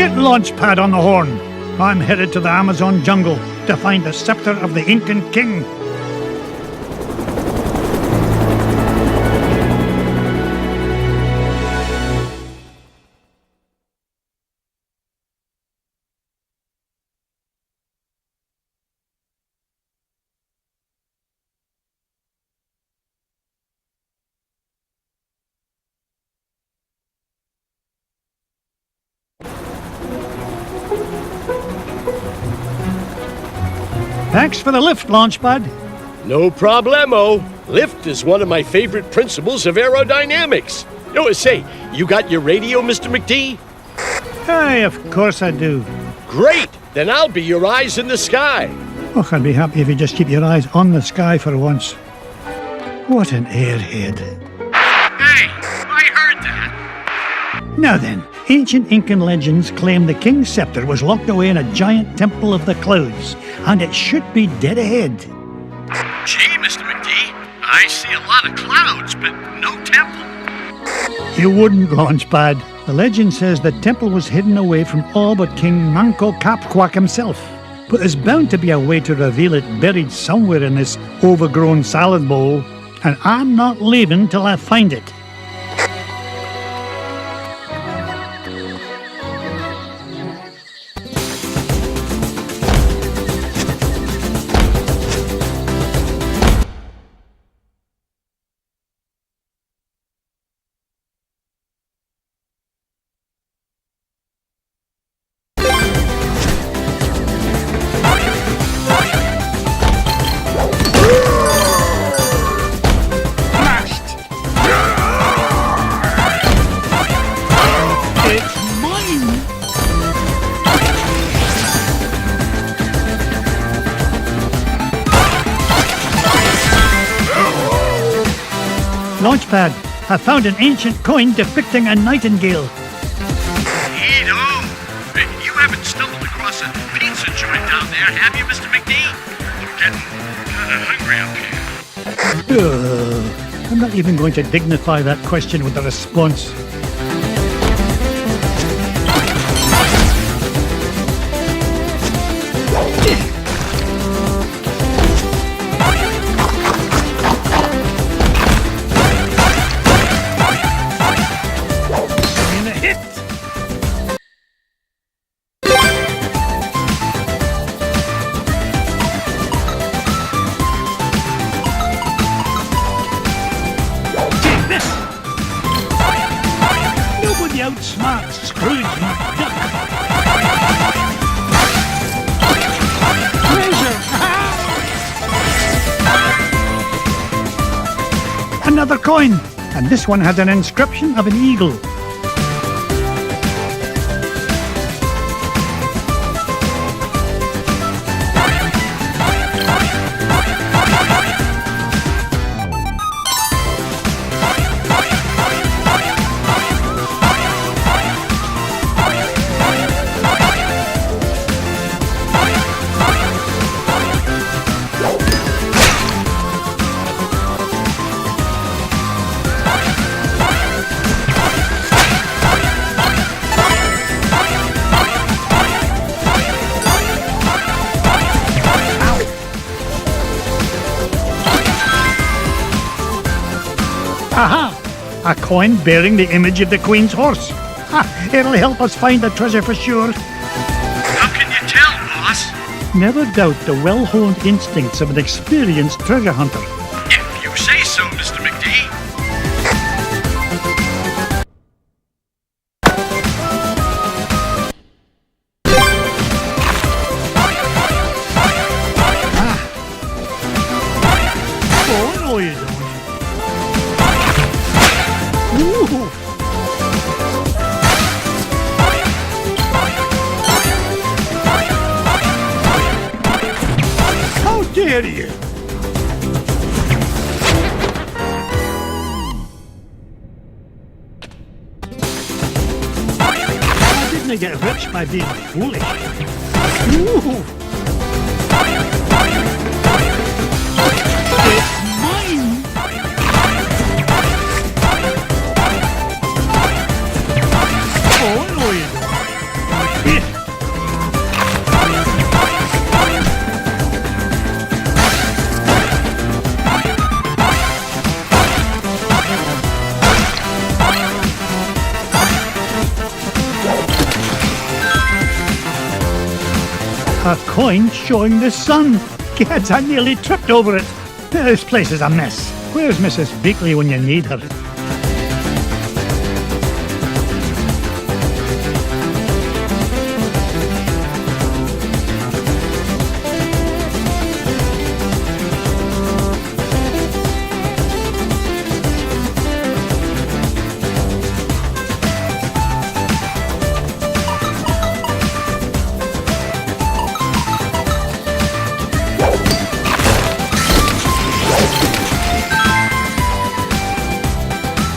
Get Launchpad on the horn. I'm headed to the Amazon jungle to find the scepter of the Incan king. Thanks for the lift, Launchpad. No problemo. Lift is one of my favorite principles of aerodynamics. Oh, say, you got your radio, Mr. McD? Aye, of course I do. Great! Then I'll be your eyes in the sky. Oh, I'd be happy if you just keep your eyes on the sky for once. What an airhead. Hey, I heard that. Now then, ancient Incan legends claim the king's scepter was locked away in a giant temple of the clouds, and it should be dead ahead. Gee, Mr. McD, I see a lot of clouds, but no temple. You wouldn't, Launchpad. The legend says the temple was hidden away from all but King Manco Capquack himself. But there's bound to be a way to reveal it buried somewhere in this overgrown salad bowl, and I'm not leaving till I find it. Launchpad, I found an ancient coin depicting a nightingale. Neato! You haven't stumbled across a pizza joint down there, have you, Mr. McD? I'm getting kind of hungry up here. I'm not even going to dignify that question with a response. Outsmart Scrooge McDuck. Treasure! Another coin, and this one had an inscription of an eagle. Aha! A coin bearing the image of the Queen's horse. Ha! It'll help us find the treasure for sure. How can you tell, boss? Never doubt the well-honed instincts of an experienced treasure hunter. If you say so, Mr. McD. Oh, no you don't. Ooh. How dare you! I didn't get rich by being foolish. Ooh. It's mine! Oh, no, you don't. A coin showing the sun. Gads, I nearly tripped over it. This place is a mess. Where's Mrs. Beakley when you need her?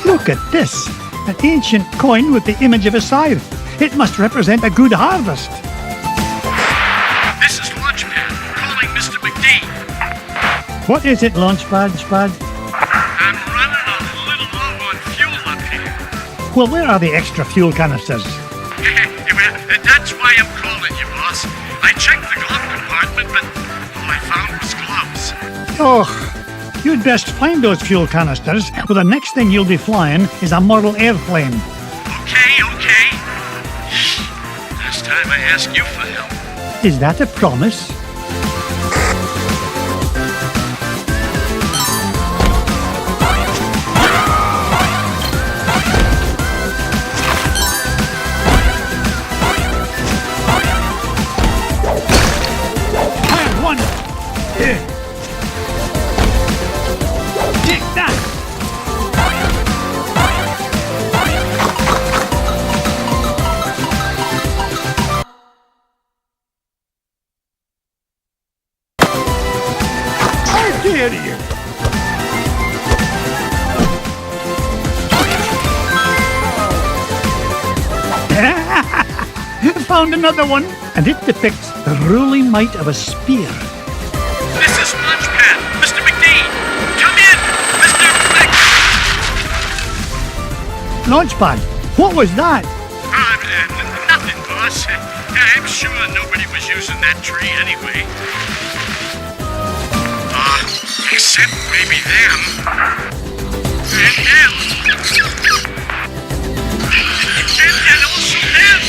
Look at this. An ancient coin with the image of a scythe. It must represent a good harvest. This is Launchpad, calling Mr. McD. What is it, Launchpad, Spad? I'm running a little low on fuel up here. Well, where are the extra fuel canisters? Well, that's why I'm calling you, boss. I checked the glove compartment, but all I found was gloves. Oh, you'd best find those fuel canisters, or the next thing you'll be flying is a model airplane. Okay. Last time I asked you for help. Is that a promise? I won! Take that! How dare you! Found another one, and it depicts the ruling might of a spear. This is Launchpad, Mr. McD. Come in, Mr. Launchpad, what was that? Nothing, boss. I'm sure nobody was using that tree anyway. Except maybe them. And them. And also them.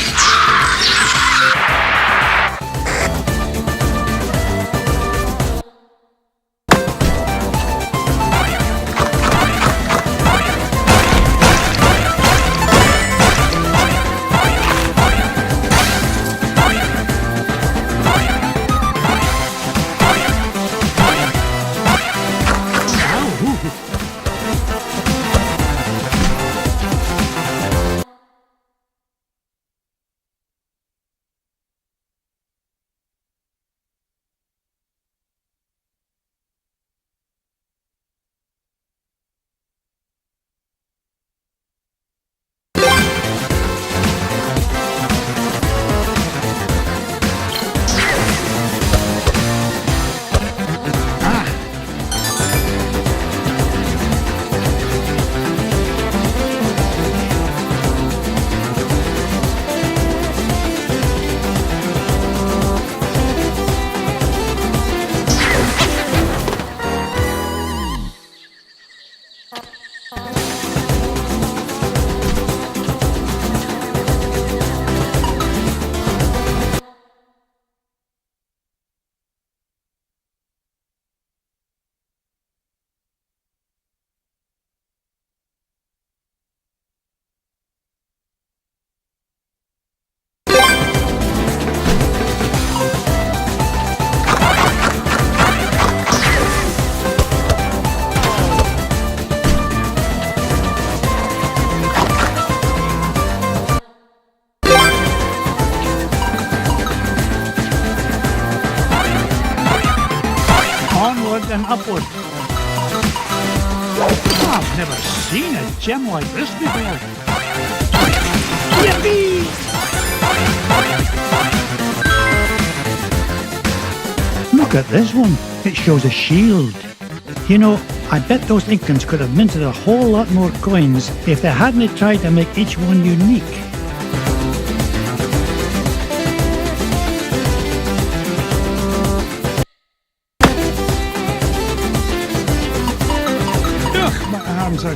And upward. I've never seen a gem like this before. Yippee! Look at this one. It shows a shield. You know, I bet those Incans could have minted a whole lot more coins if they hadn't tried to make each one unique. Arms are...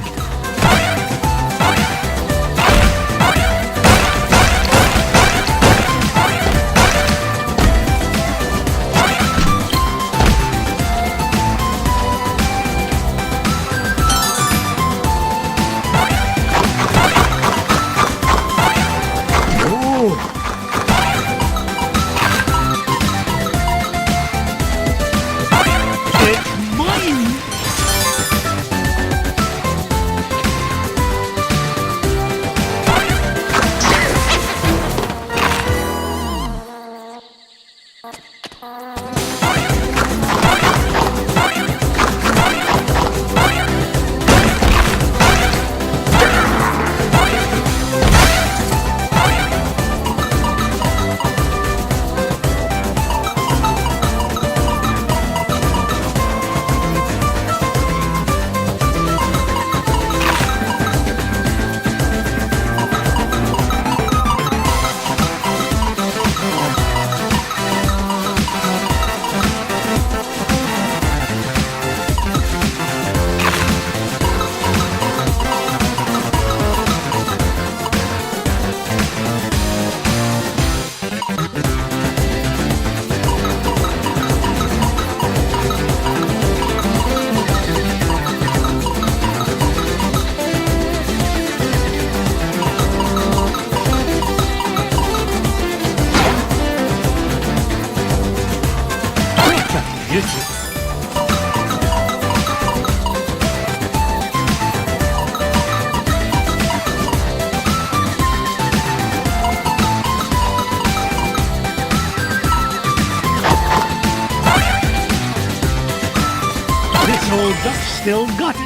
Duck still got it.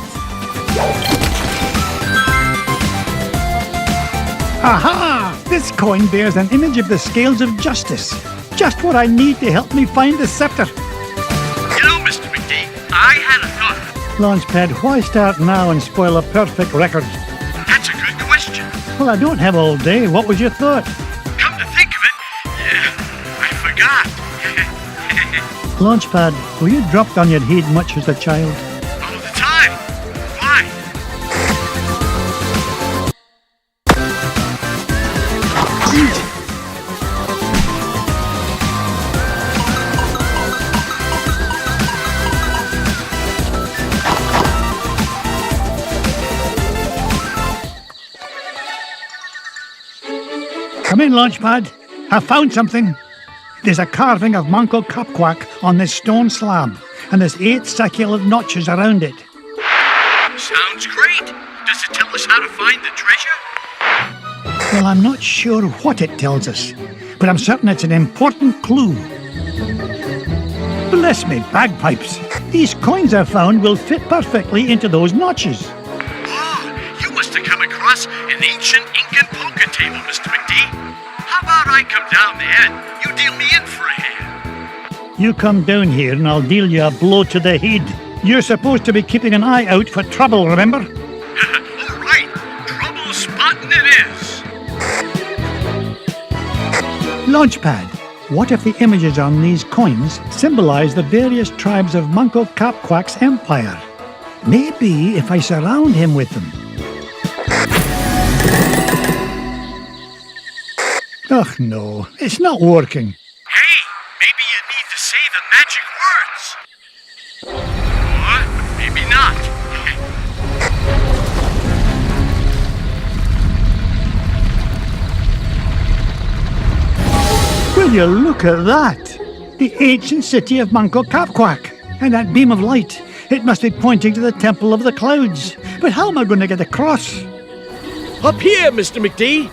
Aha! This coin bears an image of the scales of justice. Just what I need to help me find the scepter. You know, Mr. McD, I had a thought. Launchpad, why start now and spoil a perfect record? That's a good question. Well, I don't have all day. What was your thought? Come to think of it, I forgot. Launchpad, were you dropped on your head much as a child? All the time. Why? Come in, Launchpad. I found something. There's a carving of Manco Capquack on this stone slab, and there's 8 succulent notches around it. Sounds great. Does it tell us how to find the treasure? Well, I'm not sure what it tells us, but I'm certain it's an important clue. Bless me bagpipes. These coins I found will fit perfectly into those notches. Oh, you must have come across an ancient Incan poker table, Mr. McD. How about I come down there and you deal me in for a hand? You come down here and I'll deal you a blow to the head. You're supposed to be keeping an eye out for trouble, remember? All right. Trouble spotting it is. Launchpad, what if the images on these coins symbolize the various tribes of Manco Capquack's empire? Maybe if I surround him with them. Ugh, no, it's not working. Hey, maybe you need to say the magic words. Or maybe not. Will you look at that? The ancient city of Manco Capquack. And that beam of light. It must be pointing to the Temple of the Clouds. But how am I going to get across? Up here, Mr. McD.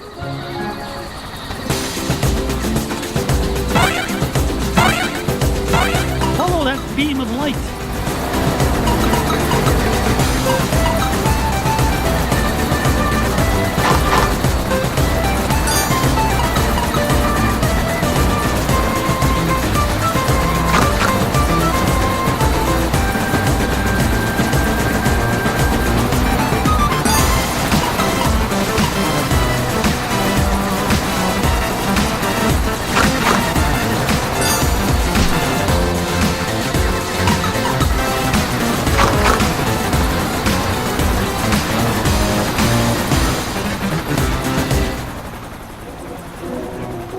Follow that beam of light.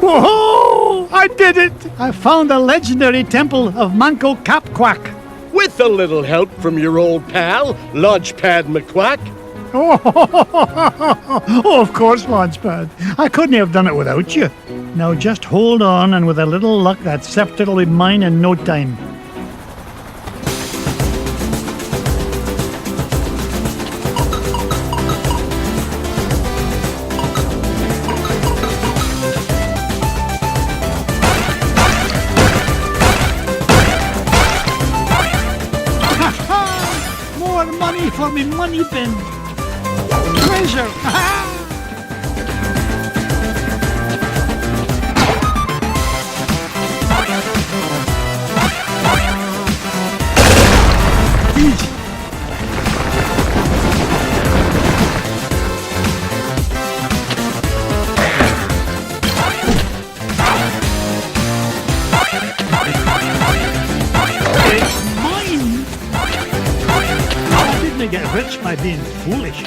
Whoa! I did it! I found the legendary temple of Manco Capquack. With a little help from your old pal, Launchpad McQuack. Oh, of course, Launchpad. I couldn't have done it without you. Now just hold on, and with a little luck, that scepter will be mine in no time. More money for me money bin. Treasure. Easy. It's mine. I didn't get rich by being foolish.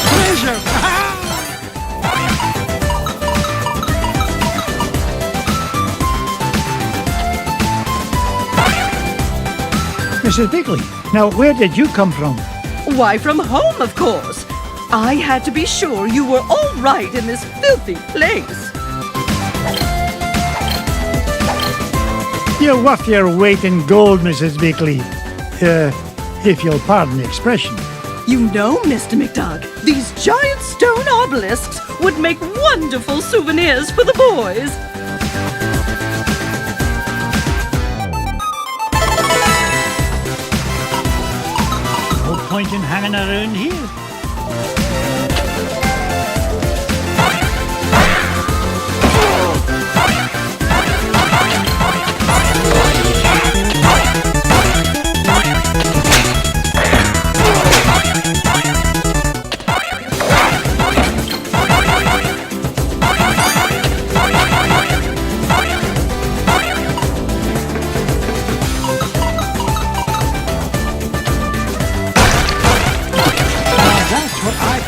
Treasure. Mrs. Bigley, now where did you come from? Why, from home, of course. I had to be sure you were all right in this filthy place. You're worth your weight in gold, Mrs. Bigley. if you'll pardon the expression. You know, Mr. McDuck, these giant stone obelisks would make wonderful souvenirs for the boys. No point in hanging around here.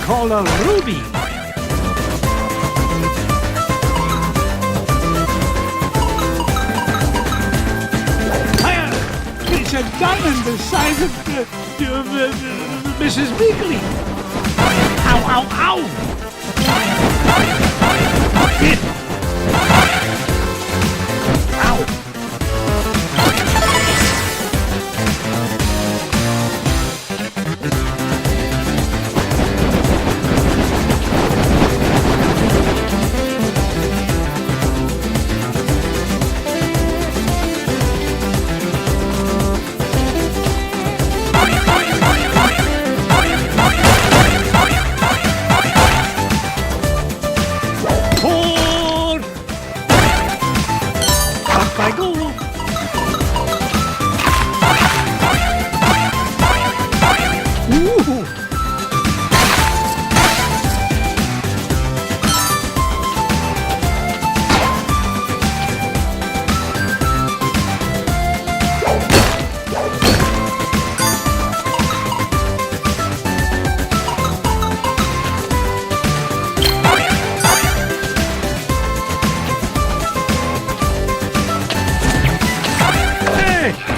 Called a ruby. It's a diamond the size of Mrs. Beakley. Ow, ow, ow! Ow! I go. Ooh.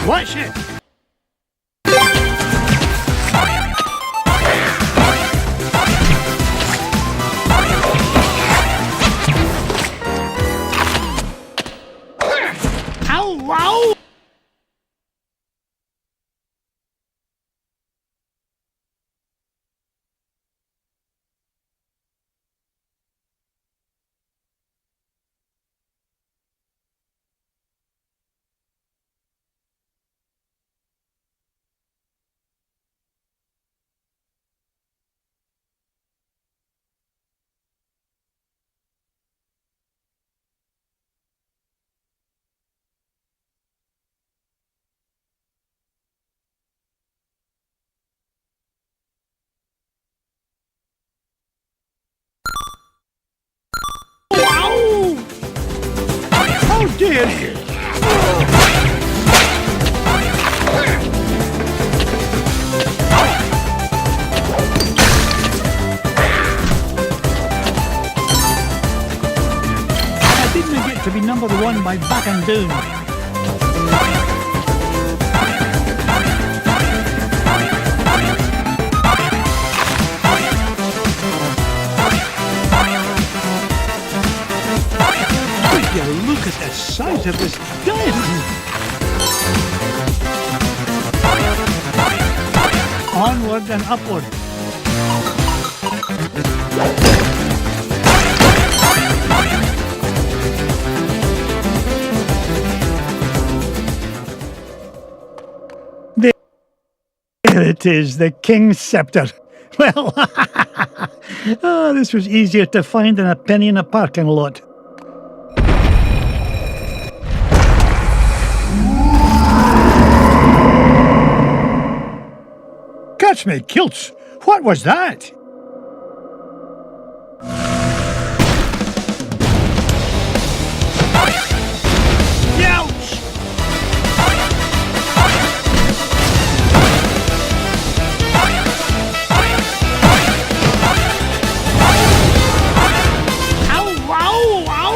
Watch it! Ow, wow! How dare you! I didn't get to be number one by backing down. Look at the size of this diamond! Onward and upward. There it is, the King's Scepter. Well, oh, this was easier to find than a penny in a parking lot. Catch me kilts! What was that? Ouch! Ow, ow, ow!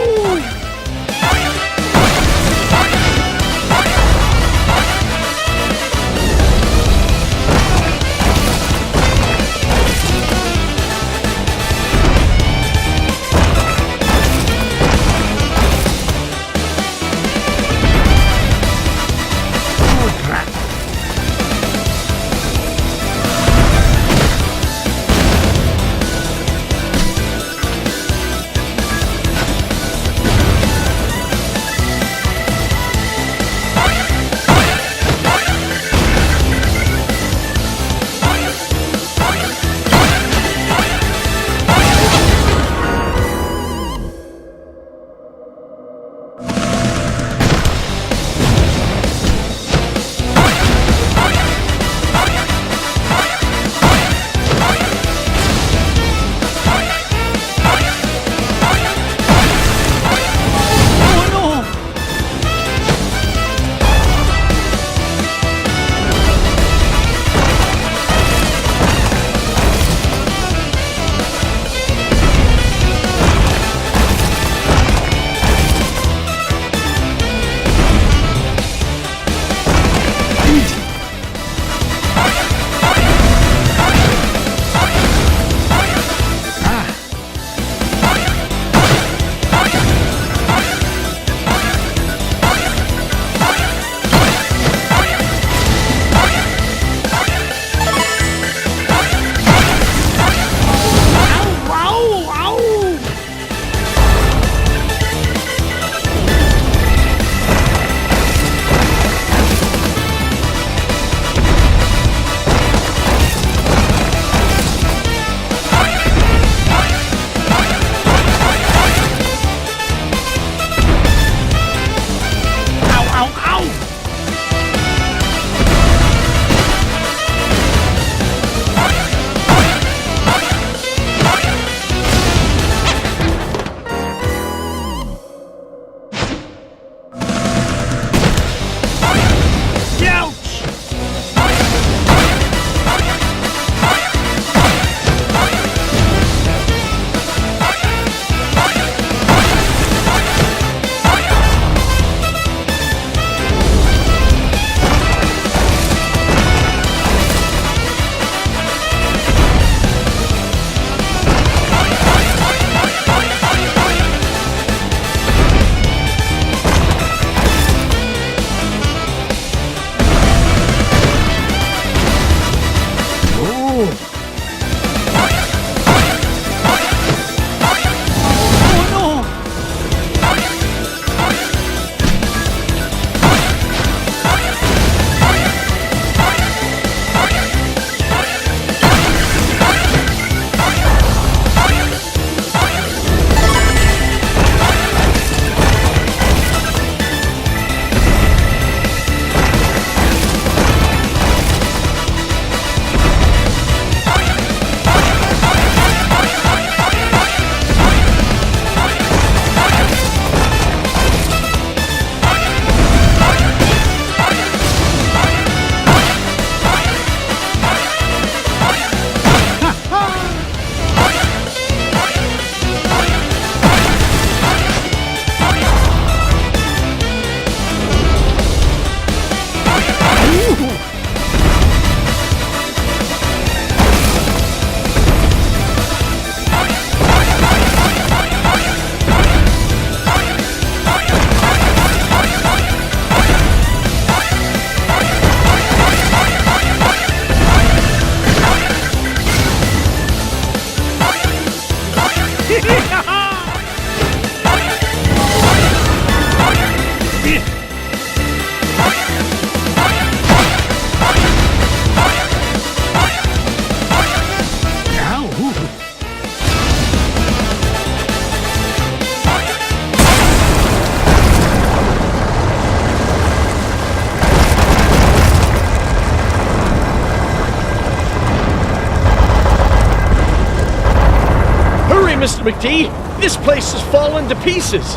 Mr. McD. This place has fallen to pieces.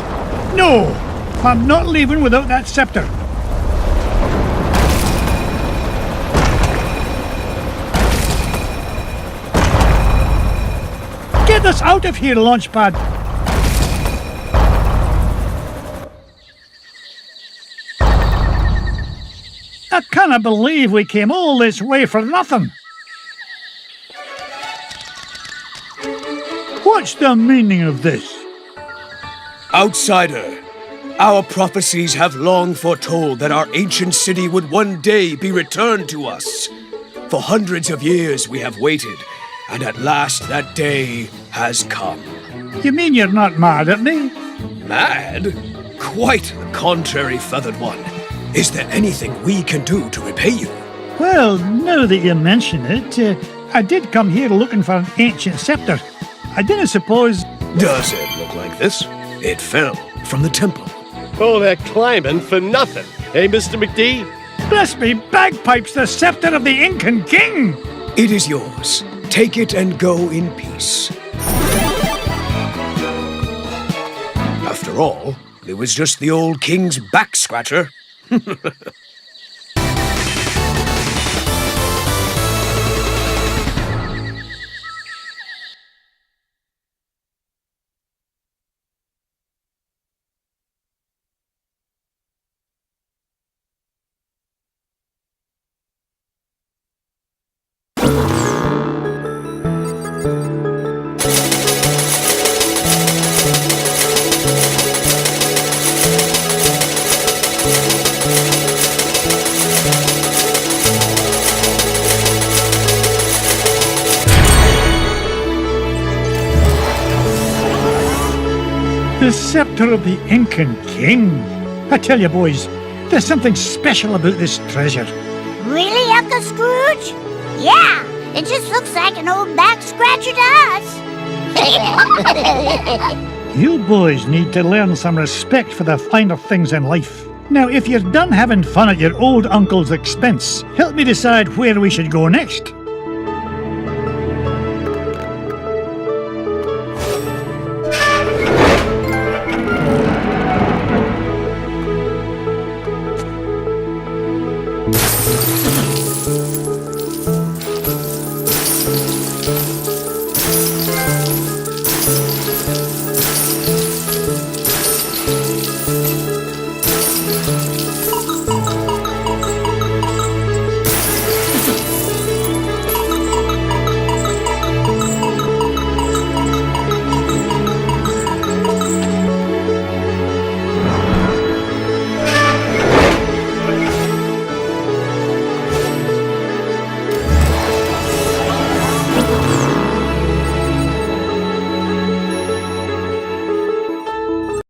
No! I'm not leaving without that scepter. Get us out of here, Launchpad! I cannot believe we came all this way for nothing. What's the meaning of this? Outsider, our prophecies have long foretold that our ancient city would one day be returned to us. For hundreds of years we have waited, and at last that day has come. You mean you're not mad at me? Mad? Quite the contrary, Feathered One. Is there anything we can do to repay you? Well, now that you mention it, I did come here looking for an ancient scepter. I didn't suppose... Does it look like this? It fell from the temple. All that climbing for nothing, eh, Mr. McD? Bless me bagpipes, the scepter of the Incan king! It is yours. Take it and go in peace. After all, it was just the old king's back scratcher. The scepter of the Incan king. I tell you, boys, there's something special about this treasure. Really, Uncle Scrooge? Yeah, it just looks like an old back scratcher to us. You boys need to learn some respect for the finer things in life. Now, if you're done having fun at your old uncle's expense, help me decide where we should go next.